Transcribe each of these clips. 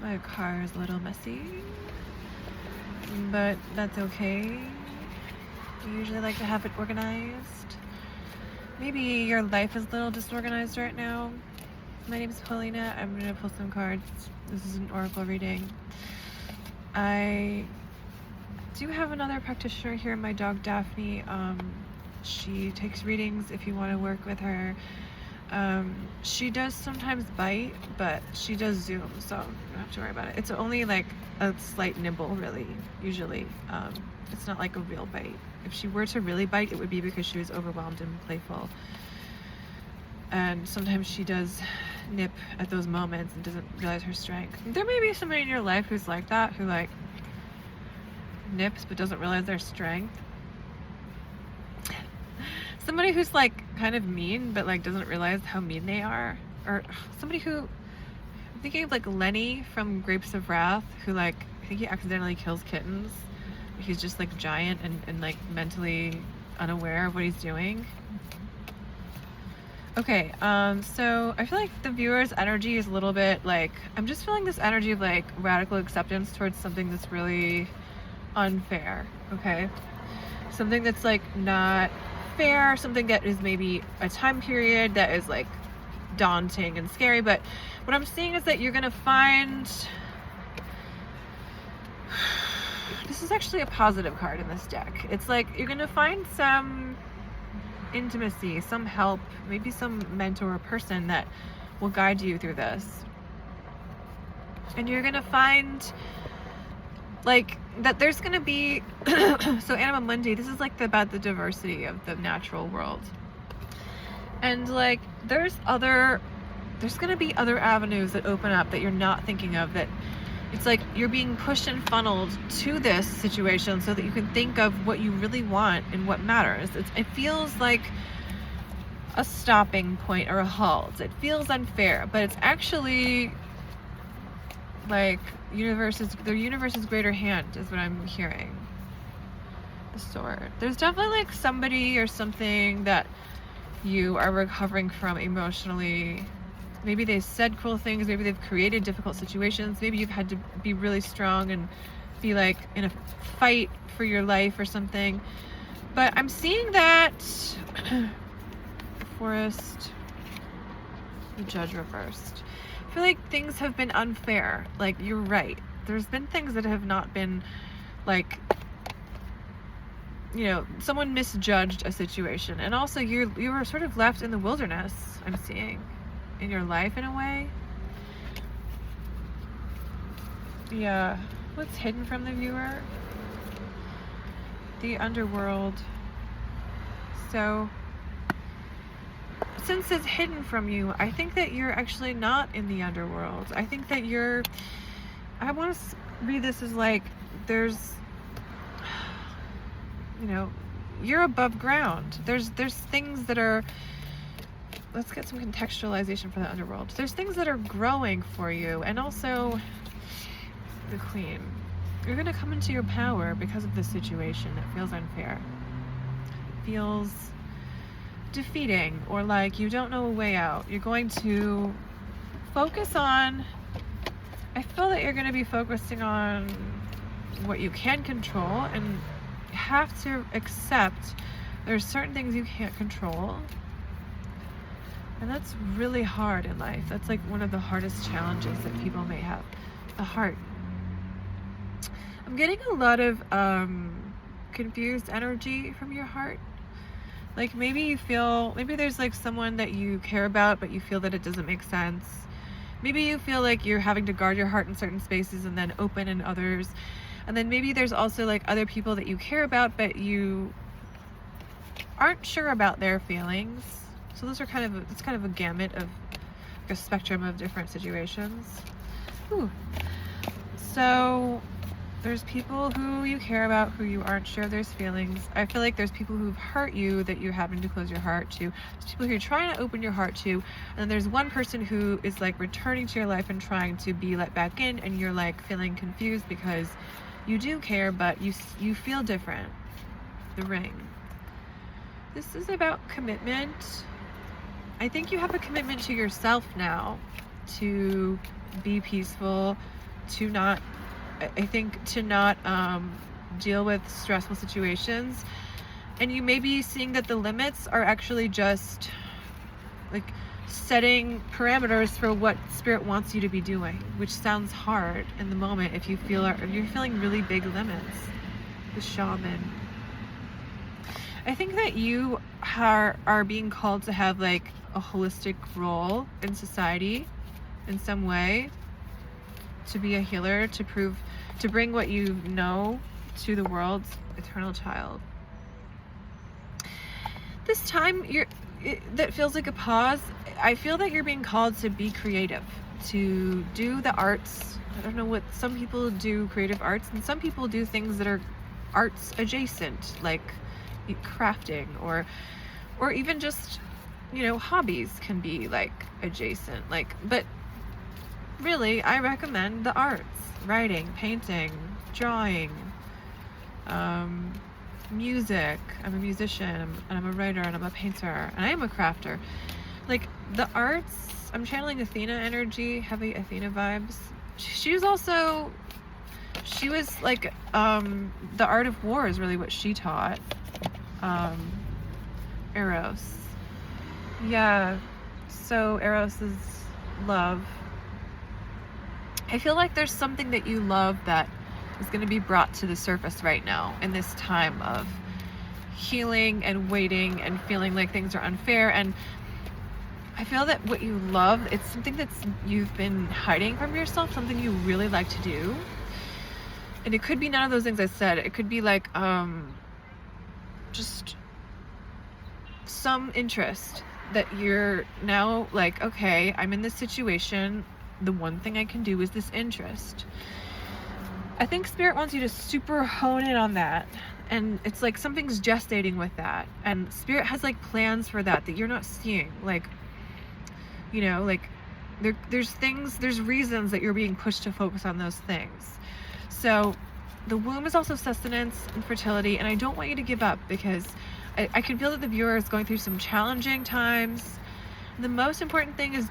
My car is a little messy, but that's okay. I usually like to have it organized. Maybe your life is a little disorganized right now. My name is Paulina. I'm going to pull some cards. This is an oracle reading. I do have another practitioner here, my dog Daphne. She takes readings if you want to work with her. She does sometimes bite, but she does Zoom, so you don't have to worry about it. It's only like a slight nibble, really, usually. It's not like a real bite. If she were to really bite, it would be because she was overwhelmed and playful. And sometimes she does nip at those moments and doesn't realize her strength. There may be somebody in your life who's like that, who like nips but doesn't realize their strength. Somebody who's like kind of mean but like doesn't realize how mean they are. Or somebody who, I'm thinking of like Lenny from Grapes of Wrath, who like, I think he accidentally kills kittens. He's just like giant and like mentally unaware of what he's doing. Okay, so I feel like the viewer's energy is a little bit like, I'm just feeling this energy of like radical acceptance towards something that's really unfair, okay? Something that's like not fair, something that is maybe a time period that is like daunting and scary, but what I'm seeing is that you're gonna find, this is actually a positive card in this deck. It's like you're gonna find some intimacy, some help, maybe some mentor or person that will guide you through this. And you're gonna find like that there's gonna be so Anima Mundi, this is like about the diversity of the natural world. And like there's gonna be other avenues that open up that you're not thinking of, that it's like you're being pushed and funneled to this situation so that you can think of what you really want and what matters. It feels like a stopping point or a halt. It feels unfair, but it's actually like the universe's greater hand is what I'm hearing. The sword. There's definitely like somebody or something that you are recovering from emotionally. Maybe they said cruel things, maybe they've created difficult situations, maybe you've had to be really strong and be like in a fight for your life or something. But I'm seeing that Forest, the Judge reversed. I feel like things have been unfair. Like, you're right. There's been things that have not been like, you know, someone misjudged a situation. And also you were sort of left in the wilderness, I'm seeing, in your life in a way. Yeah. What's hidden from the viewer? The underworld. So since it's hidden from you, I think that you're actually not in the underworld. I think that I want to read this as like, there's, you know, you're above ground. There's things that are, let's get some contextualization for the underworld. There's things that are growing for you. And also the Queen. You're going to come into your power because of this situation that feels unfair. Feels defeating, or like you don't know a way out. You're going to focus on, I feel that you're going to be focusing on what you can control, and you have to accept there's certain things you can't control. And that's really hard in life. That's like one of the hardest challenges that people may have. The heart. I'm getting a lot of confused energy from your heart. Like maybe there's like someone that you care about, but you feel that it doesn't make sense. Maybe you feel like you're having to guard your heart in certain spaces and then open in others. And then maybe there's also like other people that you care about, but you aren't sure about their feelings. So those are it's kind of a gamut of like a spectrum of different situations. Ooh. So there's people who you care about who you aren't sure there's feelings. I feel like there's people who've hurt you that you're having to close your heart to. There's people who you're trying to open your heart to. And then there's one person who is like returning to your life and trying to be let back in, and you're like feeling confused because you do care, but you feel different. The Ring. This is about commitment. I think you have a commitment to yourself now to be peaceful, to not, I think, to not deal with stressful situations. And you may be seeing that the limits are actually just like setting parameters for what Spirit wants you to be doing, which sounds hard in the moment if you feel, if you're feeling really big limits. The Shaman. I think that you are being called to have like a holistic role in society in some way, to be a healer, to bring what you know to the world's eternal child. This time that feels like a pause. I feel that you're being called to be creative, to do the arts. I don't know what, some people do creative arts and some people do things that are arts adjacent, like crafting or even just, you know, hobbies can be like adjacent, like, but really I recommend the arts: writing, painting, drawing, music. I'm a musician and I'm a writer and I'm a painter and I am a crafter. Like the arts, I'm channeling Athena energy, heavy Athena vibes. She was like, the art of war is really what she taught. Eros. Yeah, so Eros is love. I feel like there's something that you love that is going to be brought to the surface right now in this time of healing and waiting and feeling like things are unfair. And I feel that what you love, it's something that's you've been hiding from yourself, something you really like to do. And it could be none of those things I said. It could be like just some interest that you're now like, okay, I'm in this situation. The one thing I can do is this interest. I think Spirit wants you to super hone in on that. And it's like something's gestating with that. And Spirit has like plans for that you're not seeing. Like, you know, like there's reasons that you're being pushed to focus on those things. So the womb is also sustenance and fertility. And I don't want you to give up, because I can feel that the viewer is going through some challenging times. The most important thing is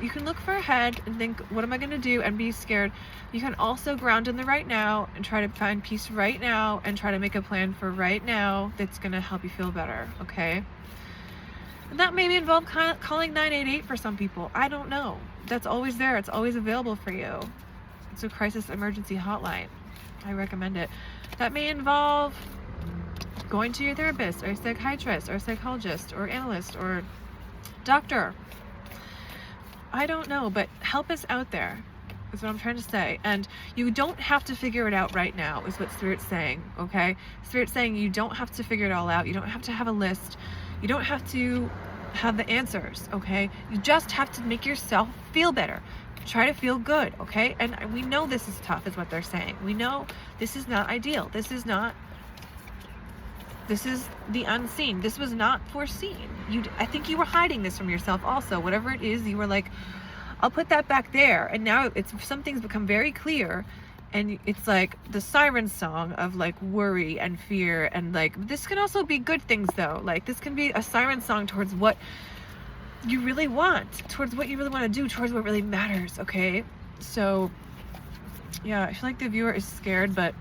you can look far ahead and think, what am I going to do, and be scared. You can also ground in the right now and try to find peace right now and try to make a plan for right now that's going to help you feel better, okay? And that maybe involve calling 988 for some people. I don't know. That's always there. It's always available for you. It's a crisis emergency hotline. I recommend it. That may involve going to your therapist or psychiatrist or psychologist or analyst or doctor. I don't know, but help is out there, is what I'm trying to say. And you don't have to figure it out right now, is what Spirit's saying, okay? Spirit's saying you don't have to figure it all out. You don't have to have a list. You don't have to have the answers, okay? You just have to make yourself feel better. Try to feel good, okay? And we know this is tough, is what they're saying. We know this is not ideal. This is the unseen. This was not foreseen. I think you were hiding this from yourself also. Whatever it is, you were like, I'll put that back there. And now something's become very clear. And it's like the siren song of like worry and fear. And like, this can also be good things though. Like this can be a siren song towards what you really want, towards what you really want to do, towards what really matters, okay? So yeah, I feel like the viewer is scared, but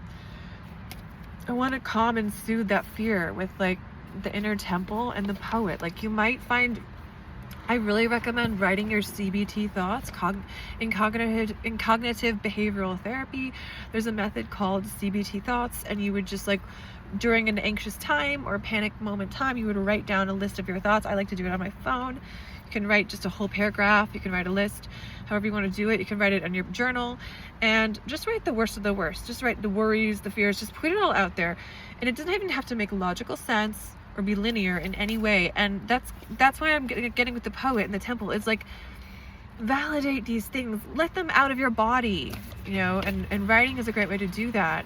I want to calm and soothe that fear with like the inner temple and the poet. Like you might find, I really recommend writing your CBT thoughts in cognitive behavioral therapy. There's a method called CBT thoughts, and you would just like, during an anxious time or panic moment time, you would write down a list of your thoughts. I like to do it on my phone. You can write just a whole paragraph. You can write a list, however you want to do it. You can write it on your journal and just write the worst of the worst. Just write the worries, the fears, just put it all out there. And it doesn't even have to make logical sense or be linear in any way. And that's why I'm getting with the poet and the temple. It's like, validate these things, let them out of your body, you know, and writing is a great way to do that.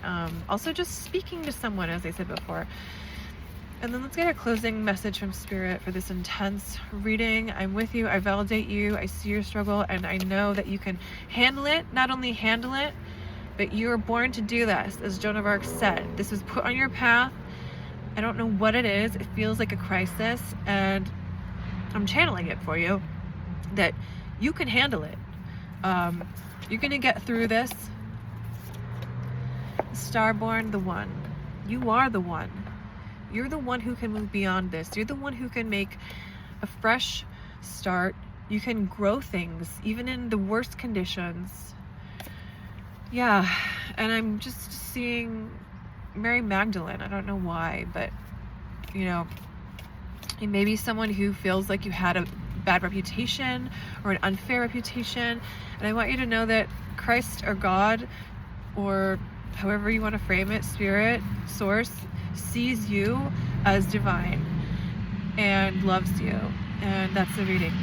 Also just speaking to someone, as I said before. And then let's get a closing message from Spirit for this intense reading. I'm with you. I validate you. I see your struggle, and I know that you can handle it. Not only handle it, but you were born to do this, as Joan of Arc said. This was put on your path. I don't know what it is. It feels like a crisis, and I'm channeling it for you, that you can handle it. You're gonna get through this. Starborn, the one. You are the one. You're the one who can move beyond this. You're the one who can make a fresh start. You can grow things, even in the worst conditions. Yeah, and I'm just seeing Mary Magdalene. I don't know why, but, you know, you may be someone who feels like you had a bad reputation or an unfair reputation. And I want you to know that Christ or God, or however you want to frame it, spirit, source, sees you as divine and loves you. And that's the reading.